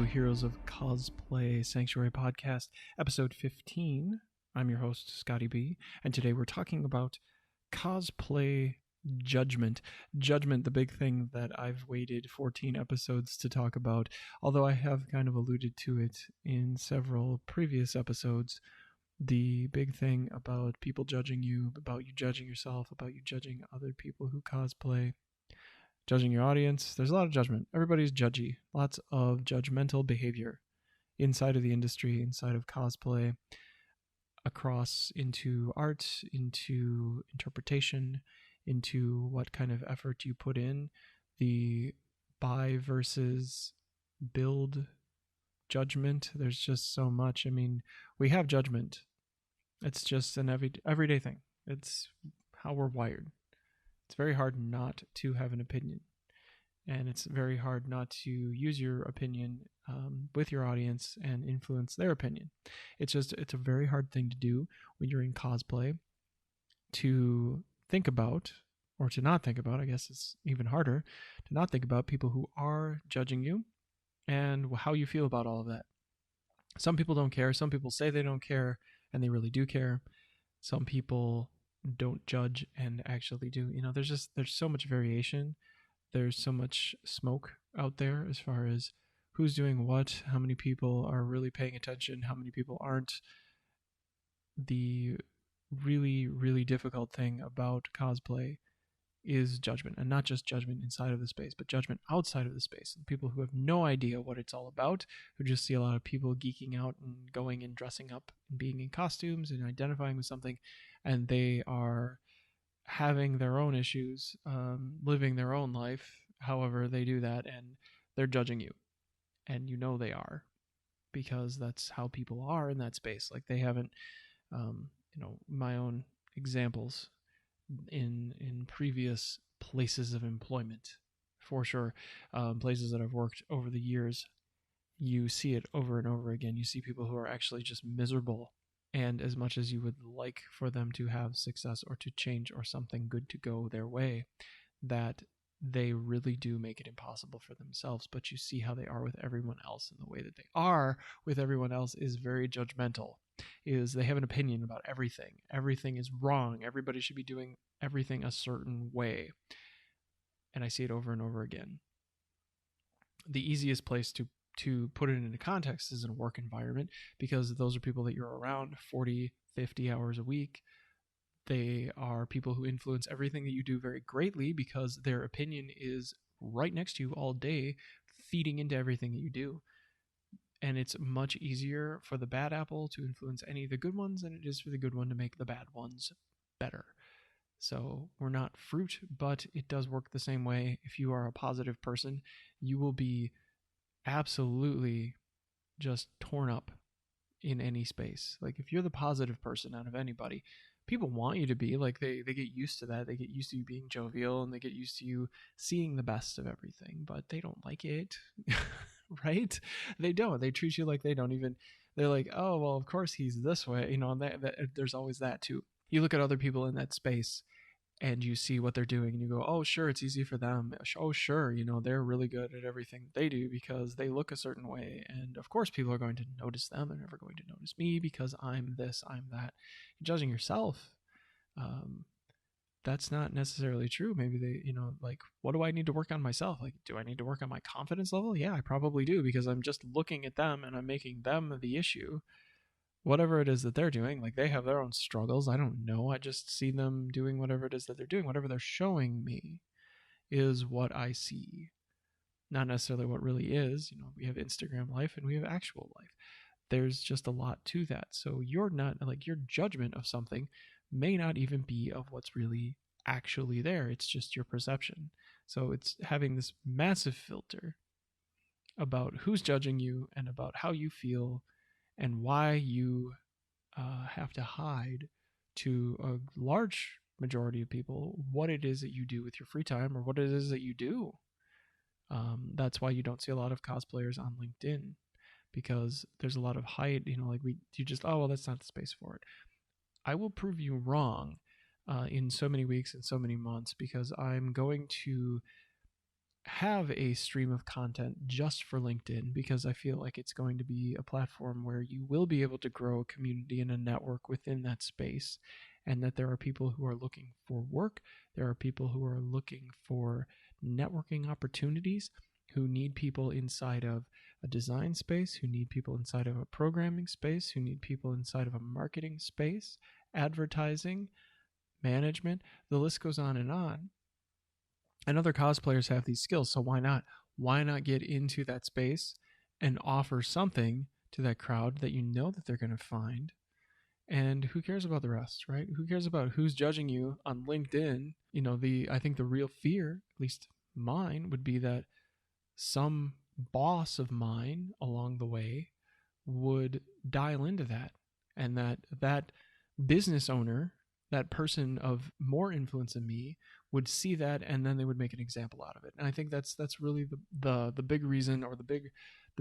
Heroes of Cosplay Sanctuary Podcast, episode 15. I'm your host, Scotty B, and today we're talking about Cosplay Judgement. Judgment, the big thing that I've waited 14 episodes to talk about, although I have kind of alluded to it in several previous episodes. The big thing about people judging you, about you judging yourself, about you judging other people who cosplay, judging your audience. There's a lot of judgment. Everybody's judgy. Lots of judgmental behavior inside of the industry, inside of cosplay, across into art, into interpretation, into what kind of effort you put in. The buy versus build judgment. There's just so much. I mean, we have judgment. It's just an everyday thing. It's how we're wired. It's very hard not to have an opinion, and it's very hard not to use your opinion with your audience and influence their opinion. It's a very hard thing to do when you're in cosplay, to think about, or to not think about. I guess it's even harder to not think about people who are judging you and how you feel about all of that. Some people don't care. Some people say they don't care, and they really do care. Some people don't judge and actually do. There's so much variation. There's so much smoke out there as far as who's doing what, how many people are really paying attention, how many people aren't. The really, really difficult thing about cosplay is judgment, and not just judgment inside of the space, but judgment outside of the space. People who have no idea what it's all about, who just see a lot of people geeking out and going and dressing up and being in costumes and identifying with something, and they are having their own issues, living their own life, however they do that, and they're judging you. And they are, because that's how people are in that space. Like, they haven't, my own examples in previous places of employment, for sure, places that I've worked over the years, you see it over and over again. You see people who are actually just miserable, and as much as you would like for them to have success or to change or something good to go their way, that they really do make it impossible for themselves. But you see how they are with everyone else, and the way that they are with everyone else is very judgmental. Is they have an opinion about everything. Everything is wrong. Everybody should be doing everything a certain way. And I see it over and over again. The easiest place to put it into context is in a work environment, because those are people that you're around 40, 50 hours a week. They are people who influence everything that you do very greatly, because their opinion is right next to you all day, feeding into everything that you do. And it's much easier for the bad apple to influence any of the good ones than it is for the good one to make the bad ones better. So we're not fruit, but it does work the same way. If you are a positive person, you will be absolutely just torn up in any space. Like, if you're the positive person out of anybody, people want you to be. Like, they get used to that. They get used to you being jovial, and they get used to you seeing the best of everything, but they don't like it. Right? They don't. They treat you like they don't even. They're like, oh, well, of course he's this way. And that there's always that too. You look at other people in that space, and you see what they're doing, and you go, oh, sure, it's easy for them. Oh, sure, they're really good at everything they do because they look a certain way. And of course, people are going to notice them. They're never going to notice me because I'm this, I'm that. You're judging yourself. That's not necessarily true. Maybe they, like, what do I need to work on myself? Like, do I need to work on my confidence level? Yeah, I probably do, because I'm just looking at them and I'm making them the issue. Whatever it is that they're doing, like, they have their own struggles. I don't know. I just see them doing whatever it is that they're doing. Whatever they're showing me is what I see, not necessarily what really is. We have Instagram life and we have actual life. There's just a lot to that. So you're not, like, your judgment of something may not even be of what's really actually there. It's just your perception. So it's having this massive filter about who's judging you and about how you feel and why you have to hide to a large majority of people what it is that you do with your free time, or what it is that you do. That's why you don't see a lot of cosplayers on LinkedIn, because there's a lot of hide. Oh, well, that's not the space for it. I will prove you wrong in so many weeks and so many months, because I'm going to have a stream of content just for LinkedIn, because I feel like it's going to be a platform where you will be able to grow a community and a network within that space, and that there are people who are looking for work, there are people who are looking for networking opportunities, who need people inside of a design space, who need people inside of a programming space, who need people inside of a marketing space, advertising, management. The list goes on and on. And other cosplayers have these skills, so why not? Why not get into that space and offer something to that crowd that you know that they're going to find? And who cares about the rest, right? Who cares about who's judging you on LinkedIn? I think the real fear, at least mine, would be that some boss of mine along the way would dial into that, and that business owner, that person of more influence than me, would see that, and then they would make an example out of it. And I think that's really the big reason, or the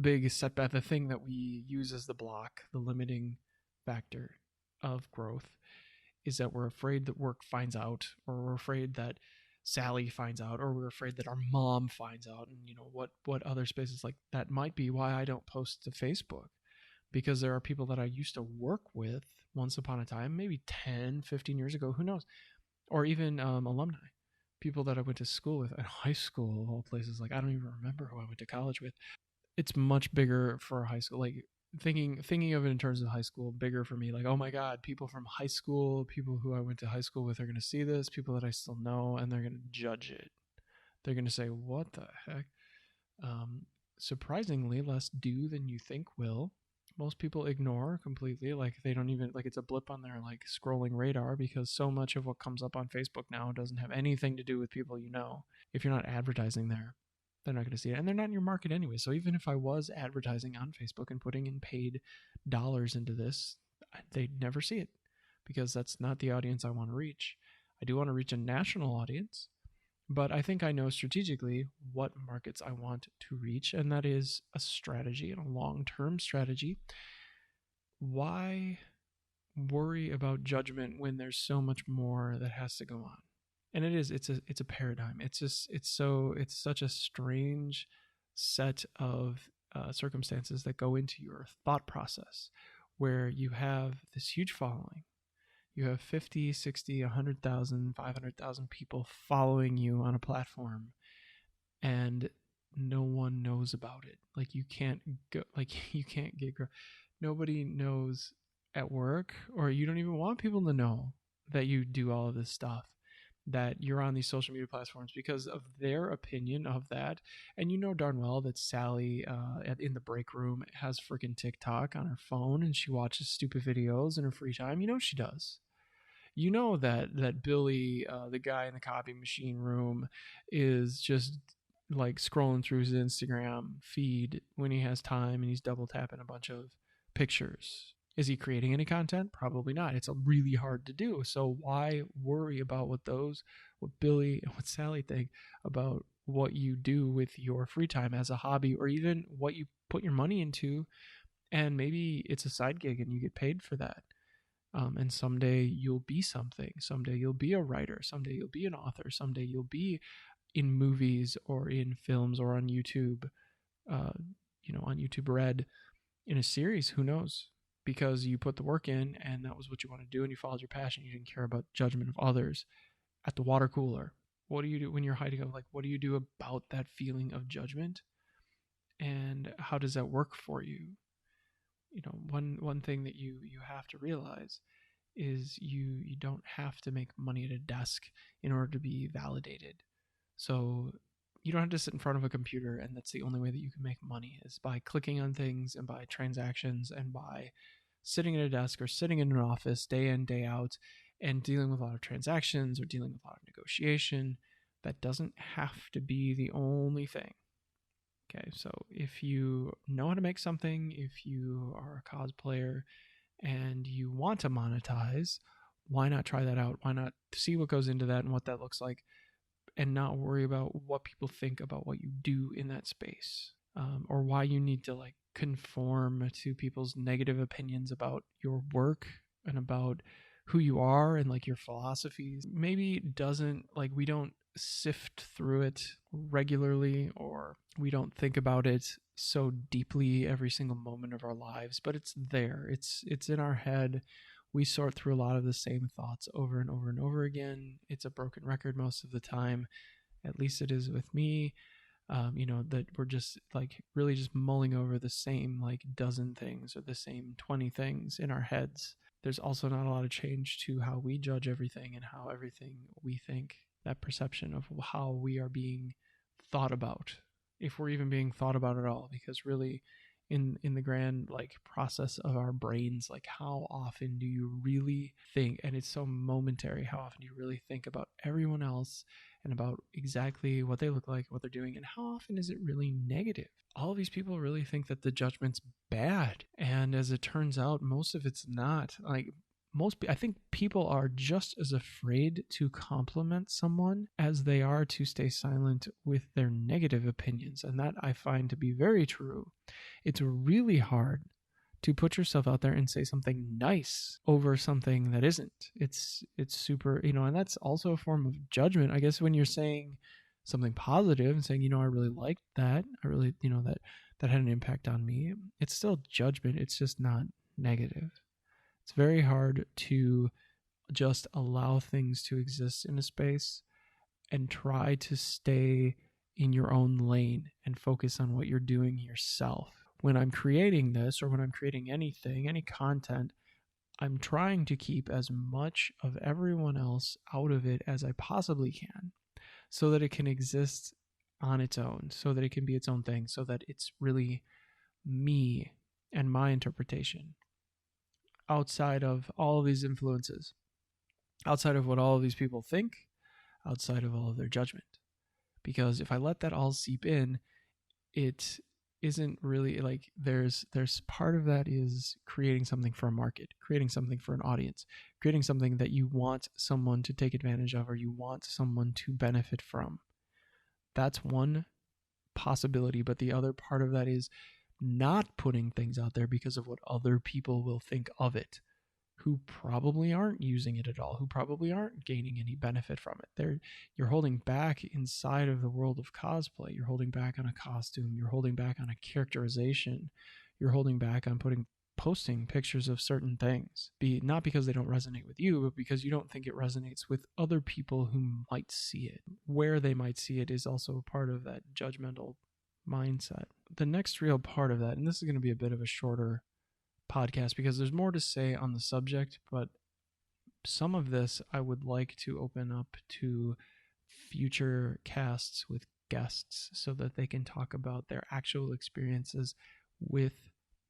big setback, the thing that we use as the block, the limiting factor of growth, is that we're afraid that work finds out, or we're afraid that Sally finds out, or we're afraid that our mom finds out. And what other spaces like that might be why I don't post to Facebook, because there are people that I used to work with once upon a time, maybe 10, 15 years ago, who knows, or even alumni, people that I went to school with at high school, of all places. Like, I don't even remember who I went to college with. It's much bigger for high school. Like, thinking of it in terms of high school, bigger for me. Like, oh my God, people from high school, people who I went to high school with are going to see this, people that I still know, and they're going to judge it. They're going to say, what the heck? Surprisingly, less do than you think will. Most people ignore completely. Like, they don't even, like, it's a blip on their like scrolling radar, because so much of what comes up on Facebook now doesn't have anything to do with people you know. If you're not advertising there, they're not going to see it, and they're not in your market anyway. So even if I was advertising on Facebook and putting in paid dollars into this, they'd never see it, because that's not the audience I want to reach. I do want to reach a national audience, but I think I know strategically what markets I want to reach, and that is a strategy, and a long-term strategy. Why worry about judgment when there's so much more that has to go on? And it's a paradigm. It's such a strange set of circumstances that go into your thought process, where you have this huge following. You have 50, 60, 100,000, 500,000 people following you on a platform, and no one knows about it. Like, you can't get, nobody knows at work, or you don't even want people to know that you do all of this stuff, that you're on these social media platforms, because of their opinion of that. And you know darn well that Sally in the break room has freaking TikTok on her phone, and she watches stupid videos in her free time. You know she does. You know that Billy, the guy in the copy machine room, is just like scrolling through his Instagram feed when he has time, and he's double tapping a bunch of pictures. Is he creating any content? Probably not. It's really hard to do. So why worry about what Billy and what Sally think about what you do with your free time as a hobby, or even what you put your money into, and maybe it's a side gig and you get paid for that. And someday you'll be something. Someday you'll be a writer. Someday you'll be an author. Someday you'll be in movies, or in films, or on YouTube, on YouTube Red, in a series. Who knows? Because you put the work in, and that was what you want to do, and you followed your passion. You didn't care about judgment of others. At the water cooler, what do you do when you're hiding up? Like, what do you do about that feeling of judgment? And how does that work for you? One thing that you have to realize is you don't have to make money at a desk in order to be validated. So you don't have to sit in front of a computer, and that's the only way that you can make money, is by clicking on things, and by transactions, and by sitting at a desk or sitting in an office day in, day out, and dealing with a lot of transactions, or dealing with a lot of negotiation. That doesn't have to be the only thing. Okay, so if you know how to make something, if you are a cosplayer and you want to monetize, why not try that out? Why not see what goes into that and what that looks like, and not worry about what people think about what you do in that space, or why you need to like conform to people's negative opinions about your work and about who you are and like your philosophies. Maybe doesn't, like, we don't sift through it regularly, or we don't think about it so deeply every single moment of our lives, but it's there. It's in our head. We sort through a lot of the same thoughts over and over and over again. It's a broken record most of the time. At least it is with me. That we're just like really just mulling over the same like dozen things or the same 20 things in our heads. There's also not a lot of change to how we judge everything and how everything we think, that perception of how we are being thought about, if we're even being thought about at all. Because really, in the grand like process of our brains, like how often do you really think, and it's so momentary, how often do you really think about everyone else and about exactly what they look like, what they're doing, and how often is it really negative? All of these people really think that the judgment's bad, and as it turns out, most of it's not. Like I think people are just as afraid to compliment someone as they are to stay silent with their negative opinions, and that I find to be very true. It's really hard to put yourself out there and say something nice over something that isn't. It's super, and that's also a form of judgment, I guess, when you're saying something positive and saying, I really liked that. I really, that had an impact on me. It's still judgment. It's just not negative. It's very hard to just allow things to exist in a space and try to stay in your own lane and focus on what you're doing yourself. When I'm creating this, or when I'm creating anything, any content, I'm trying to keep as much of everyone else out of it as I possibly can, so that it can exist on its own, so that it can be its own thing, so that it's really me and my interpretation outside of all of these influences, outside of what all of these people think, outside of all of their judgment. Because if I let that all seep in, it isn't really like there's part of that is creating something for a market, creating something for an audience, creating something that you want someone to take advantage of, or you want someone to benefit from. That's one possibility, but the other part of that is not putting things out there because of what other people will think of it, who probably aren't using it at all, who probably aren't gaining any benefit from it. You're holding back inside of the world of cosplay. You're holding back on a costume. You're holding back on a characterization. You're holding back on posting pictures of certain things, not because they don't resonate with you, but because you don't think it resonates with other people who might see it. Where they might see it is also a part of that judgmental mindset. The next real part of that, and this is going to be a bit of a shorter podcast because there's more to say on the subject, but some of this I would like to open up to future casts with guests so that they can talk about their actual experiences with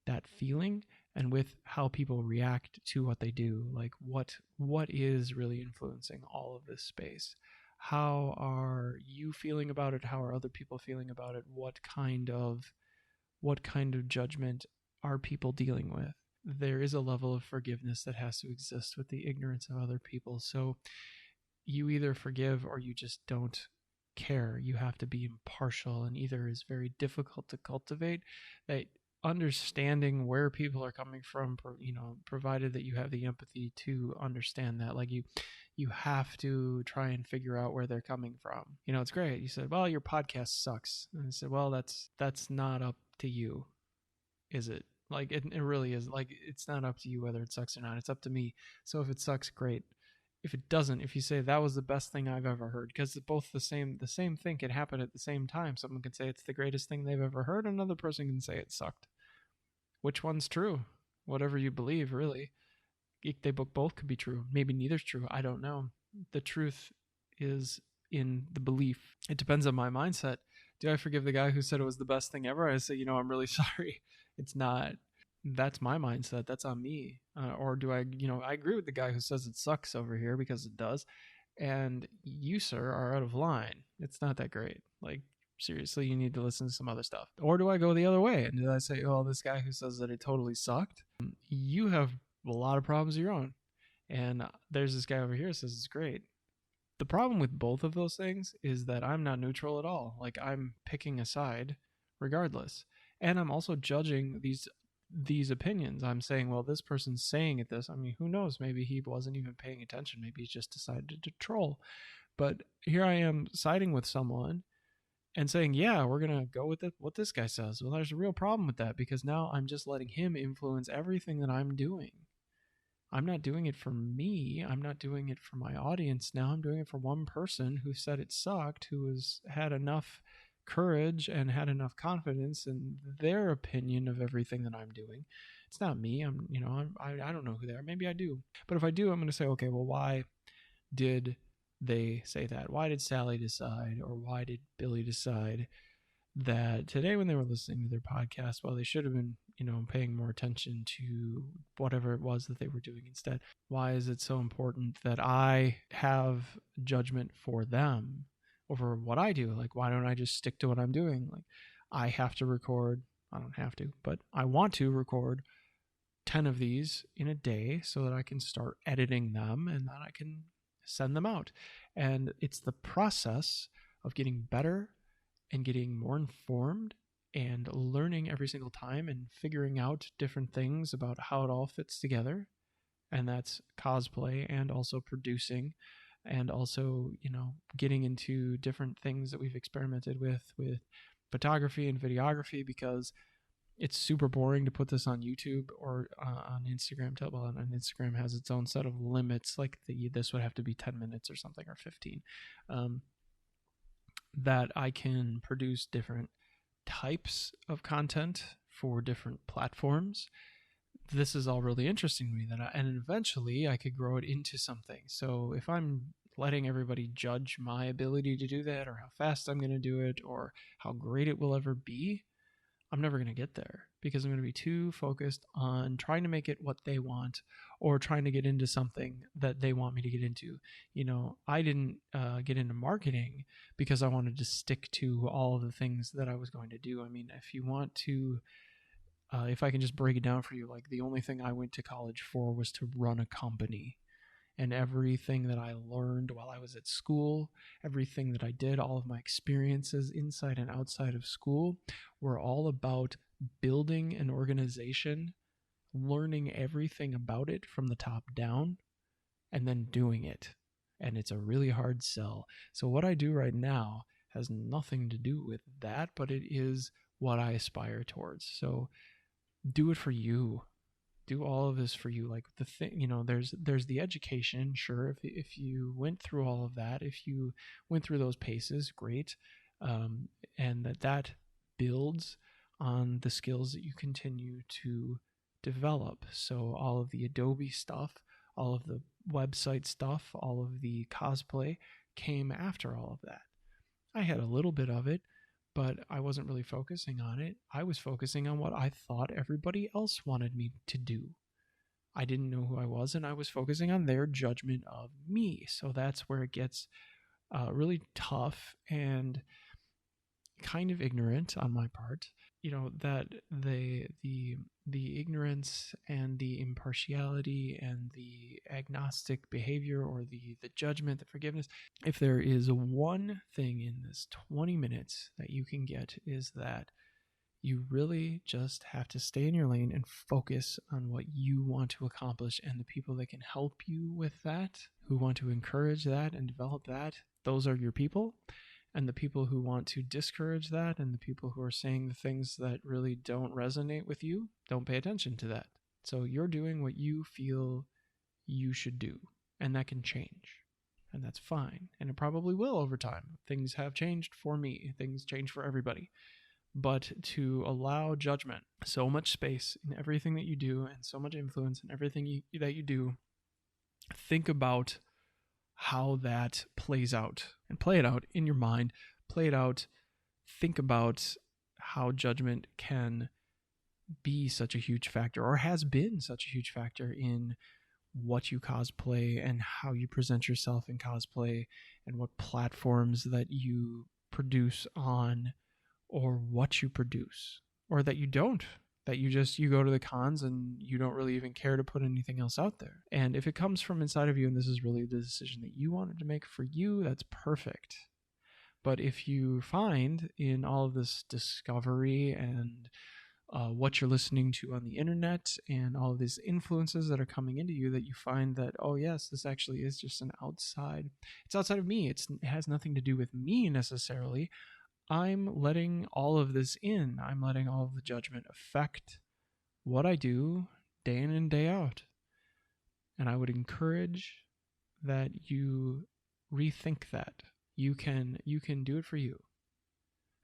that feeling and with how people react to what they do. Like what is really influencing all of this space? How are you feeling about it? How are other people feeling about it? What kind of judgment are people dealing with? There is a level of forgiveness that has to exist with the ignorance of other people. So you either forgive or you just don't care. You have to be impartial, and either is very difficult to cultivate. That understanding where people are coming from, provided that you have the empathy to understand that. Like you have to try and figure out where they're coming from. It's great. You said, well, your podcast sucks. And I said, well, that's not up to you, is it? Like it really is. Like it's not up to you whether it sucks or not. It's up to me. So if it sucks, great. If it doesn't, if you say that was the best thing I've ever heard, because both the same thing can happen at the same time. Someone can say it's the greatest thing they've ever heard. Another person can say it sucked. Which one's true? Whatever you believe, really. They both could be true. Maybe neither's true. I don't know. The truth is in the belief. It depends on my mindset. Do I forgive the guy who said it was the best thing ever? I say, I'm really sorry. It's not. That's my mindset. That's on me. Or do I, I agree with the guy who says it sucks over here, because it does. And you, sir, are out of line. It's not that great. Like, seriously, you need to listen to some other stuff. Or do I go the other way? And do I say, oh, this guy who says that it totally sucked, you have a lot of problems of your own. And there's this guy over here who says it's great. The problem with both of those things is that I'm not neutral at all. Like, I'm picking a side regardless. And I'm also judging these opinions. I'm saying, well, this person's saying it this. I mean, who knows? Maybe he wasn't even paying attention. Maybe he just decided to troll. But here I am siding with someone and saying, yeah, we're going to go with what this guy says. Well, there's a real problem with that, because now I'm just letting him influence everything that I'm doing. I'm not doing it for me. I'm not doing it for my audience now. I'm doing it for one person who said it sucked, who had enough courage and had enough confidence in their opinion of everything that I'm doing. It's not me. I don't know who they are. Maybe I do. But if I do, I'm going to say, okay, well, why did they say that? Why did Sally decide, or why did Billy decide that today, when they were listening to their podcast, well, they should have been, paying more attention to whatever it was that they were doing instead? Why is it so important that I have judgment for them over what I do? Like, why don't I just stick to what I'm doing? Like, I have to record, I don't have to, but I want to record 10 of these in a day so that I can start editing them and then I can send them out. And it's the process of getting better and getting more informed and learning every single time and figuring out different things about how it all fits together. And that's cosplay, and also producing, and also, getting into different things that we've experimented with photography and videography, because it's super boring to put this on YouTube or on Instagram. Well, and Instagram has its own set of limits, like this would have to be 10 minutes or something, or 15. That I can produce different types of content for different platforms. This is all really interesting to me, and eventually I could grow it into something. So if I'm letting everybody judge my ability to do that, or how fast I'm going to do it, or how great it will ever be, I'm never going to get there, because I'm going to be too focused on trying to make it what they want, or trying to get into something that they want me to get into. I didn't get into marketing because I wanted to stick to all of the things that I was going to do. I mean, if you want to, if I can just break it down for you, like, the only thing I went to college for was to run a company. And everything that I learned while I was at school, everything that I did, all of my experiences inside and outside of school, were all about building an organization, learning everything about it from the top down, and then doing it. And it's a really hard sell. So what I do right now has nothing to do with that, but it is what I aspire towards. So do it for you. Do all of this for you. Like, the thing, there's the education. Sure, if you went through all of that, if you went through those paces, great. And that builds on the skills that you continue to develop. So all of the Adobe stuff, all of the website stuff, all of the cosplay came after all of that. I had a little bit of it, but I wasn't really focusing on it. I was focusing on what I thought everybody else wanted me to do. I didn't know who I was, and I was focusing on their judgment of me. So that's where it gets really tough and kind of ignorant on my part. That the ignorance and the impartiality and the agnostic behavior, or the judgment, the forgiveness. If there is one thing in this 20 minutes that you can get, is that you really just have to stay in your lane and focus on what you want to accomplish, and the people that can help you with that, who want to encourage that and develop that, those are your people. And the people who want to discourage that, and the people who are saying the things that really don't resonate with you, don't pay attention to that. So you're doing what you feel you should do, and that can change. And that's fine. And it probably will over time. Things have changed for me. Things change for everybody. But to allow judgment so much space in everything that you do, and so much influence in everything that you do, think about how that plays out, and play it out in your mind. Play it out. Think about how judgment can be such a huge factor, or has been such a huge factor, in what you cosplay and how you present yourself in cosplay, and what platforms that you produce on, or what you produce, or that you don't. That you go to the cons and you don't really even care to put anything else out there. And if it comes from inside of you, and this is really the decision that you wanted to make for you, that's perfect. But if you find in all of this discovery and what you're listening to on the internet and all of these influences that are coming into you, that you find that, oh yes, this actually is just it's outside of me. It has nothing to do with me necessarily. I'm letting all of this in. I'm letting all of the judgment affect what I do day in and day out. And I would encourage that you rethink that. You can do it for you.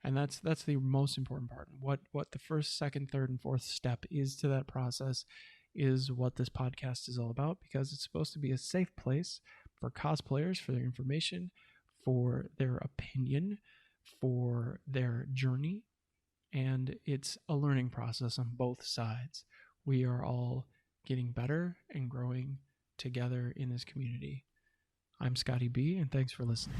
And that's the most important part. What the first, second, third, and fourth step is to that process is what this podcast is all about, because it's supposed to be a safe place for cosplayers, for their information, for their opinion, for their journey. And it's a learning process on both sides. We are all getting better and growing together in this community. I'm Scotty B, and thanks for listening.